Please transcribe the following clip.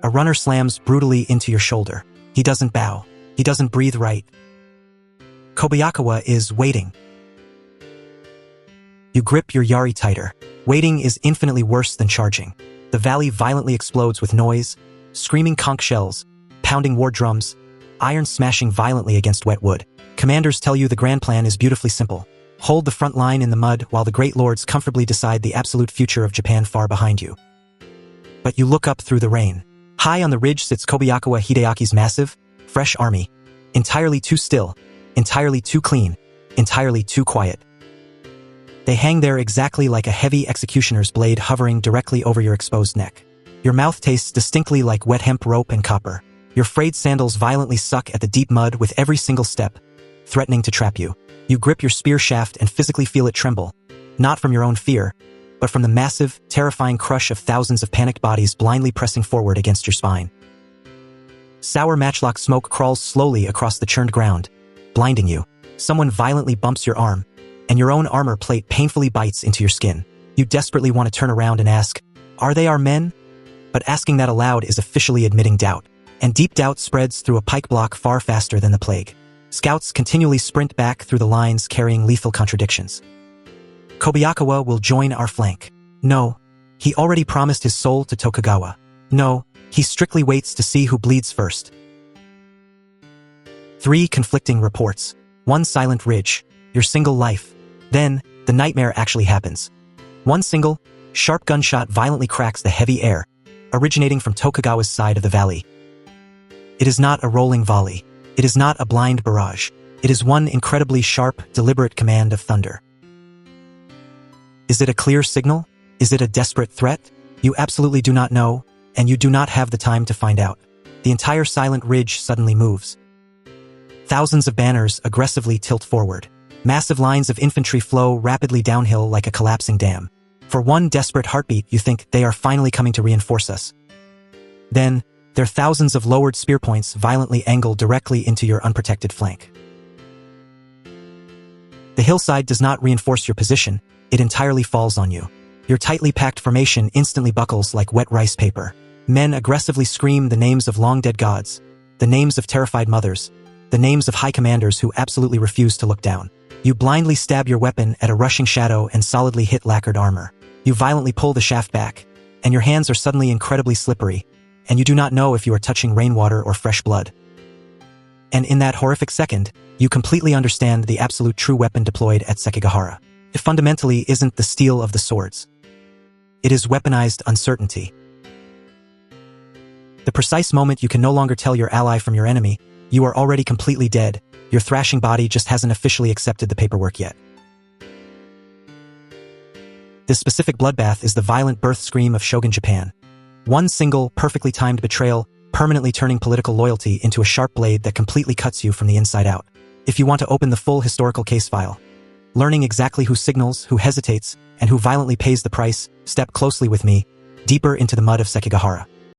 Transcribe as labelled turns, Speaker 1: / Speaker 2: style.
Speaker 1: A runner slams brutally into your shoulder. He doesn't bow. He doesn't breathe right. Kobayakawa is waiting. You grip your yari tighter. Waiting is infinitely worse than charging. The valley violently explodes with noise, screaming conch shells, pounding war drums, iron smashing violently against wet wood. Commanders tell you the grand plan is beautifully simple. Hold the front line in the mud while the great lords comfortably decide the absolute future of Japan far behind you. But you look up through the rain. High on the ridge sits Kobayakawa Hideaki's massive, fresh army. Entirely too still, entirely too clean, entirely too quiet. They hang there exactly like a heavy executioner's blade hovering directly over your exposed neck. Your mouth tastes distinctly like wet hemp rope and copper. Your frayed sandals violently suck at the deep mud with every single step, threatening to trap you. You grip your spear shaft and physically feel it tremble, not from your own fear, but from the massive, terrifying crush of thousands of panicked bodies blindly pressing forward against your spine. Sour matchlock smoke crawls slowly across the churned ground, blinding you. Someone violently bumps your arm, and your own armor plate painfully bites into your skin. You desperately want to turn around and ask, "Are they our men?" But asking that aloud is officially admitting doubt, and deep doubt spreads through a pike block far faster than the plague. Scouts continually sprint back through the lines carrying lethal contradictions. Kobayakawa will join our flank. No, he already promised his soul to Tokugawa. No, he strictly waits to see who bleeds first. 3 conflicting reports. 1 silent ridge. Your single life. Then, the nightmare actually happens. 1 single, sharp gunshot violently cracks the heavy air, originating from Tokugawa's side of the valley. It is not a rolling volley. It is not a blind barrage. It is one incredibly sharp, deliberate command of thunder. Is it a clear signal? Is it a desperate threat? You absolutely do not know, and you do not have the time to find out. The entire silent ridge suddenly moves. Thousands of banners aggressively tilt forward. Massive lines of infantry flow rapidly downhill like a collapsing dam. For one desperate heartbeat, you think they are finally coming to reinforce us. Then, their thousands of lowered spear points violently angle directly into your unprotected flank. The hillside does not reinforce your position, it entirely falls on you. Your tightly packed formation instantly buckles like wet rice paper. Men aggressively scream the names of long-dead gods, the names of terrified mothers, the names of high commanders who absolutely refuse to look down. You blindly stab your weapon at a rushing shadow and solidly hit lacquered armor. You violently pull the shaft back, and your hands are suddenly incredibly slippery, and you do not know if you are touching rainwater or fresh blood. And in that horrific second, you completely understand the absolute true weapon deployed at Sekigahara. It fundamentally isn't the steel of the swords. It is weaponized uncertainty. The precise moment you can no longer tell your ally from your enemy, you are already completely dead. Your thrashing body just hasn't officially accepted the paperwork yet. This specific bloodbath is the violent birth scream of Shogun Japan. One single, perfectly timed betrayal, permanently turning political loyalty into a sharp blade that completely cuts you from the inside out. If you want to open the full historical case file, learning exactly who signals, who hesitates, and who violently pays the price, step closely with me, deeper into the mud of Sekigahara.